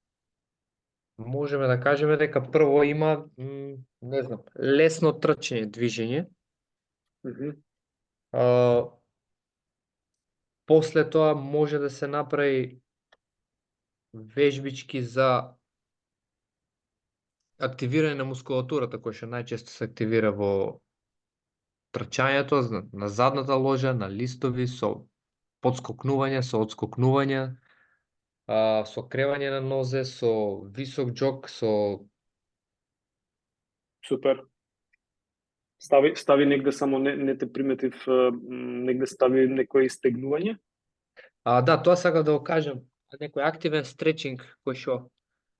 Можеме да кажеме дека прво има, не знам, лесно трчање, движење. После тоа може да се направи вежбички за активирање на мускулатурата, која што најчесто се активира во трчањето, на задната ложа, на листови, со подскокнување, со одскокнување, со кревање на нозе, со висок џог, со... Супер. Стави негде, само не те приметив, негде стави некој истегнување? Да, тоа сакав да го кажам. Некој активен стречинг кој што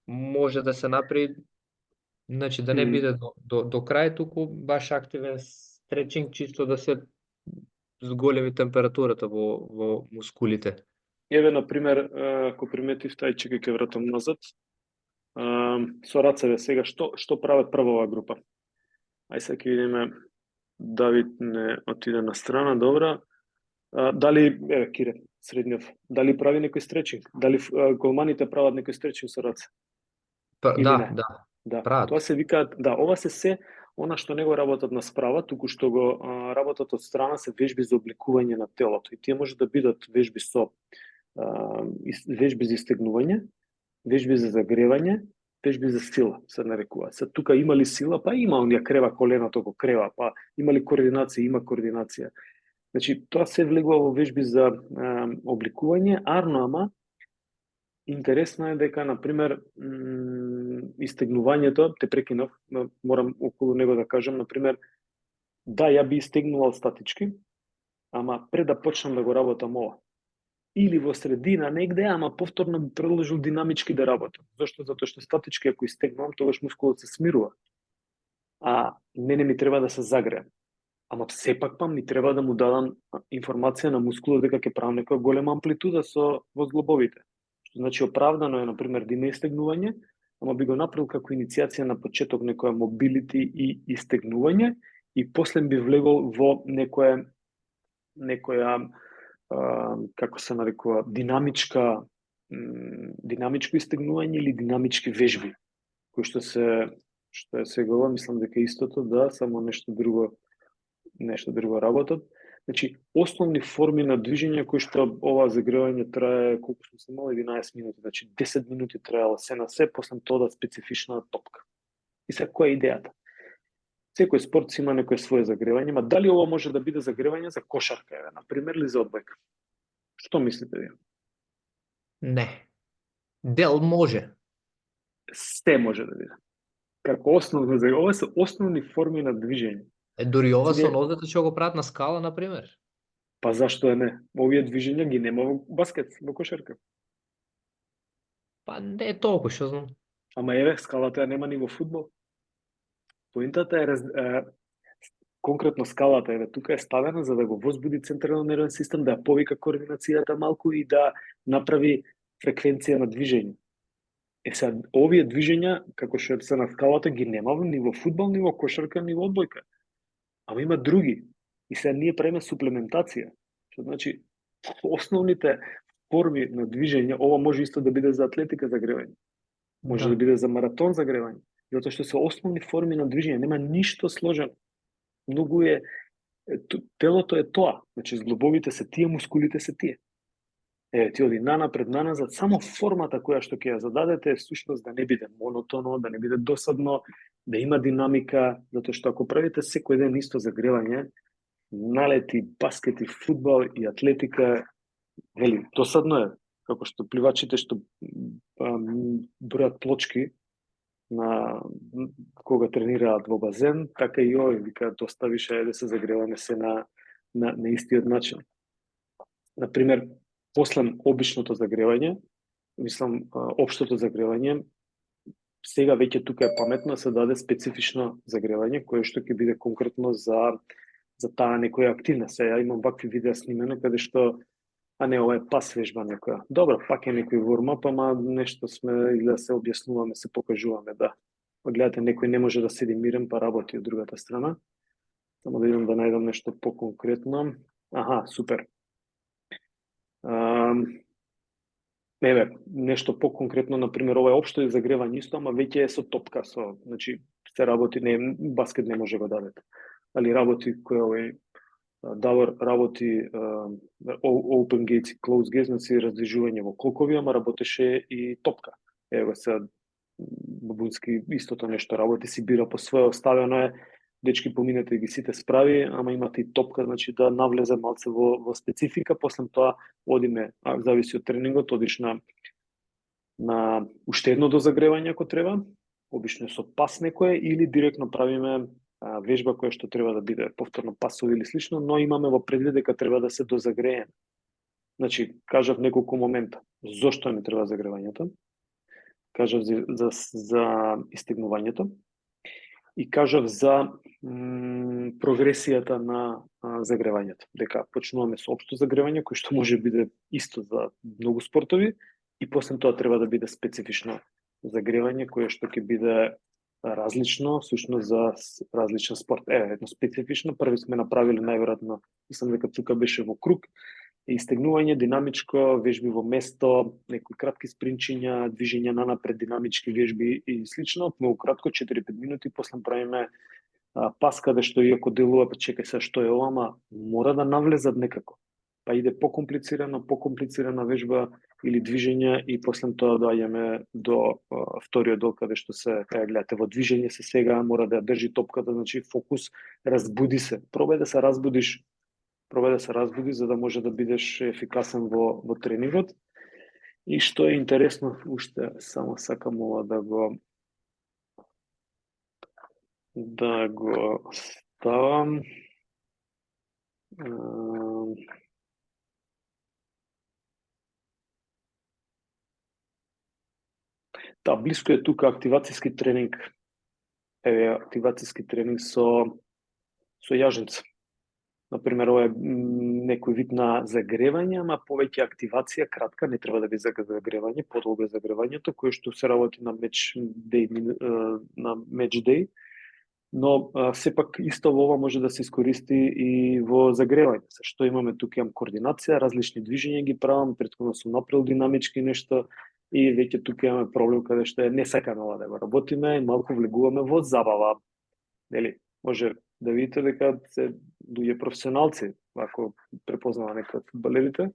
може да се направи, значи да не биде до крај, туку баш активен стречинг, чисто да се зголеми температурата во мускулите. Еве, например, ако приметив, тај чекај ќе вратам назад, со рацеве сега, што прават првова група? Ај сега ќе видиме, Давид не отиде на страна, добра. Дали, еве, Кире, Средњев, дали прави некој стречинг? Дали голманите прават некој стречинг со раце? Да, прават. Тоа се викаат, ова се она што не го работат на справа, туку што го работат од страна, се вежби за обликување на телото. И тие може да бидат вежби вежби за истегнување, вежби за загревање, вежби за сила, се нарекува. Се тука има ли сила? Па има, онија крева коленото го крева, па има ли координација? Има координација. Значи, тоа се влегува во вежби за обликување, ама интересно е дека, например, истегнувањето, те прекинав, морам околу него да кажам, например, ја би истегнувал статички, ама пред да почнам да го работам ова. Или во средина негде, ама повторно би продолжил динамички да работам. Зошто? Затоа што статички ако истегнувам, тогаш мускулот се смирува. А мене ми треба да се загреем. Ама сепак ми треба да му дадам информација на мускулот дека ќе правам некоја голема амплитуда во зглобовите. Што значи оправдано е, например, да има истегнување, ама би го направил како иницијација на почеток некоја мобилити и истегнување и после би влегол во некоја како се нарекува, динамичко истегнување или динамички вежби, кои што е сега, мислам дека истото, само нешто друго работат. Значи, основни форми на движење кои што ова загревање трае, колку сум се имал, 11 минути, значи 10 минути траела се на се, после тоа специфична топка. И сега, која е идејата? Секој спорт има некој свое загревање, ма дали ова може да биде загревање за кошарка, например, или за одбојка? Што мислите ви? Не. Дел може. Се може да биде. Како основно за ова се основни форми на движење. Дури ова со нозете што го прават на скала, например. Па зашто не? Овие движења ги нема во баскет, во кошарка. Па не е толку, што знам. Ама еве, скалата ја нема ни во фудбал. Поинтата е конкретно скалата, еве, тука е ставена за да го возбуди централен нервен систем, да ја повика координацијата малку и да направи фреквенција на движење. Сега, овие движења, како што се на скалата, ги нема ни во фудбал, ни во кошарка, ни во одбојка. Ама има други. И сега ние правиме суплементација. Што значи, основните форми на движење, ова може исто да биде за атлетика загревање. Може да биде за маратон загревање. Затоа што се основни форми на движење, нема ништо сложено. Многу е, телото е тоа. Значи, зглобовите се тие, мускулите се тие. Ти оди нанапред, наназад, само формата која што ќе ја зададете е всушност да не биде монотоно, да не биде досадно, да има динамика, затоа што ако правите секој ден исто загревање, налети, баскет и фудбал и атлетика, вели, досадно е, како што пливачите што бројат плочки, кога тренираат во базен, така и овој вика доста више е да се загреваме се на истиот начин. Например, после обичното загревање, мислам општото загревање, сега веќе тука е паметно да се даде специфично загревање кое што ќе биде конкретно за таа некоја активност. Ја имам вакви видеа снимено каде што не, ова е пас вежба некоја. Добро, пак е некој warm-up, ама нешто сме или да се објаснуваме, се покажуваме, да. Па гледате, некој не може да седи мирен, па работи од другата страна. Само да идам да најдам нешто поконкретно. Аха, супер. Еве, нешто поконкретно, например, ова е општо загревање исто, ама веќе е со топка, значи се работи, баскет не може го дадете. Али работи кој овој Давор работи open gates и close gates, значи раздвижување во колкови, ама работеше и топка. Ево сега Бабунски истото нешто работи, си бира по свое, оставено е, дечки поминете ги сите справи, ама имате и топка, значи да навлезе малце во специфика, после тоа одиме, зависи од тренингот, одиш на уште едно дозагревање ако треба, обично со пас некое, или директно правиме вежба која што треба да биде повторно пасови или слично, но имаме во предвид дека треба да се дозагрееме. Значи, кажав неколку момента. Зошто не треба загревањето? Кажав за истегнувањето и кажав за прогресијата на загревањето. Дека почнуваме со општо загревање, кој што може биде исто за многу спортови, и после тоа треба да биде специфично загревање, кое што ќе биде различно, сушно за различен спорт. Едно специфично, први сме направили најверојатно, мислам дека тука беше во круг, истегнување, динамичко, вежби во место, некои кратки спринчиња, движења нанапред, динамички вежби и слично, многу кратко, 4-5 минути, после правиме пас каде што иако делува, па чекај се што е ова, ама мора да навлезат некако. Па иде покомплицирана вежба или движење и после тоа доаѓаме до вториот дел каде што се гледате во движење се сега, мора да ја држи топката, значи фокус, разбуди се. Пробај да се разбудиш за да може да бидеш ефикасен во тренингот. И што е интересно, уште само сакам ова да го ставам. Блиско е тука активацијски тренинг. Активацијски тренинг со јаженца. Например, ова е некој вид на загревање, ама повеќе активација, кратка, не треба да биде загревање, подолго е загревањето, кое што се работи на матч дей, но сепак исто во ова може да се искористи и во загревање. Што имаме тука, имам координација, различни движења ги правам, претходно сум направил динамички нешто, и веќе тука имаме проблем каде што не сакаме ова да го работиме и малку влегуваме во забава. Нели, може да видите дека се луѓе професионалци, ако препознава некој од фудбалерите,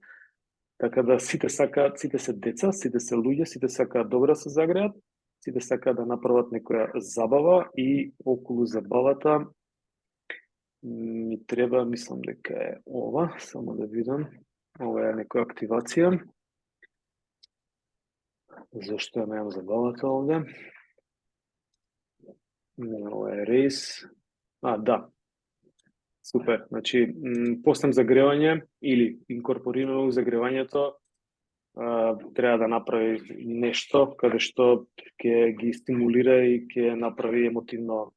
така да сите се деца, сите се луѓе, сите сакаат добро да се загреат, сите сакаат да направат некоја забава и околу забавата ми треба, мислам дека е ова, само да видам, ова е некоја активација. Зошто ја немам забавата овде? Ова е рейс. Да. Супер. Значи, после загревање или инкорпорирано загревањето, треба да направи нешто каде што ќе ги стимулира и ќе направи емотивно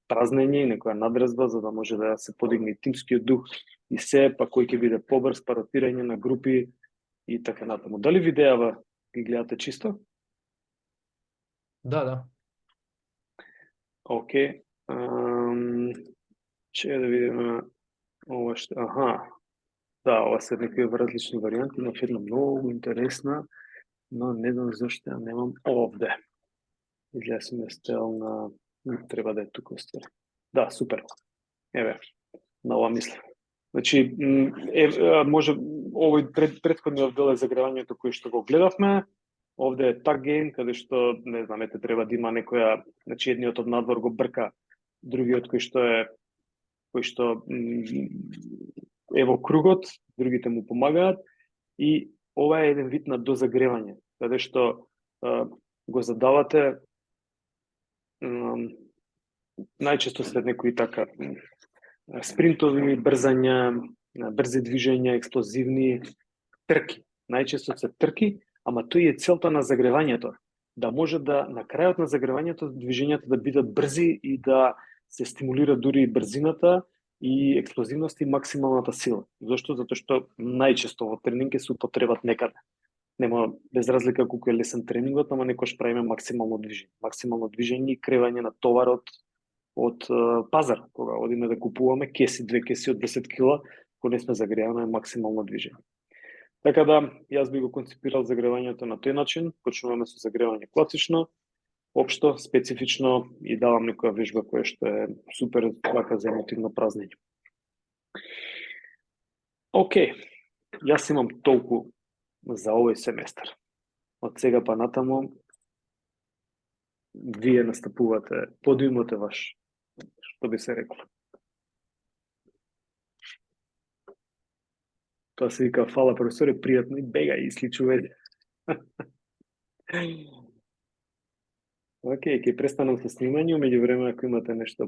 празнење и некоја надразба за да може да се подигне тимскиот дух и се, па кој ќе биде побрз, па ротирање на групи и така натаму. Дали видеава ги гледате чисто? Да. Океј. Че да видиме ова што... Да, ова се некои различни варијанти, но една многу интересна, но не знам зашто ја немам овде. Изгледа сум ја стел на... Треба да е тука оствари. Да, супер. Еве, на ова мислам. Значи, може овој претходниот дел е загревањето кој што го гледавме. Овде е tag game, каде што, не знам, треба да има некоја, значи едниот од надвор го брка другиот кој што е во кругот, другите му помагаат и ова е еден вид на дозагревање, каде што го задавате најчесто се некои така спринтови, брзања, брзи движења, експлозивни трки. Најчесто се трки, ама тој е целта на загревањето. Да може да на крајот на загревањето движењата да бидат брзи и да се стимулира дури и брзината и експлозивност и максималната сила. Зошто? Затоа што најчесто во тренинг се употребат некаде. Нема без разлика колку е лесен тренингот, ама некош правиме максимално движење. Максимално движење и кревање на товарот од пазар. Кога одиме да купуваме кеси, 2 кеси од 10 кила, кога не сме загрејани е максимално движење. Така да, јас би го концепирал загревањето на тој начин, почнуваме со загревање класично, општо, специфично и давам некоја вежба која што е супер вака за емотивно празнење. Океј, јас имам толку за овој семестар. Од сега па натаму, вие настапувате, подуимот е ваш, што би се рекло. Тоа се вика, фала професоре, пријатно и бегај и сличувај. Океј, ќе престанам со снимање, меѓувреме ако имате нешто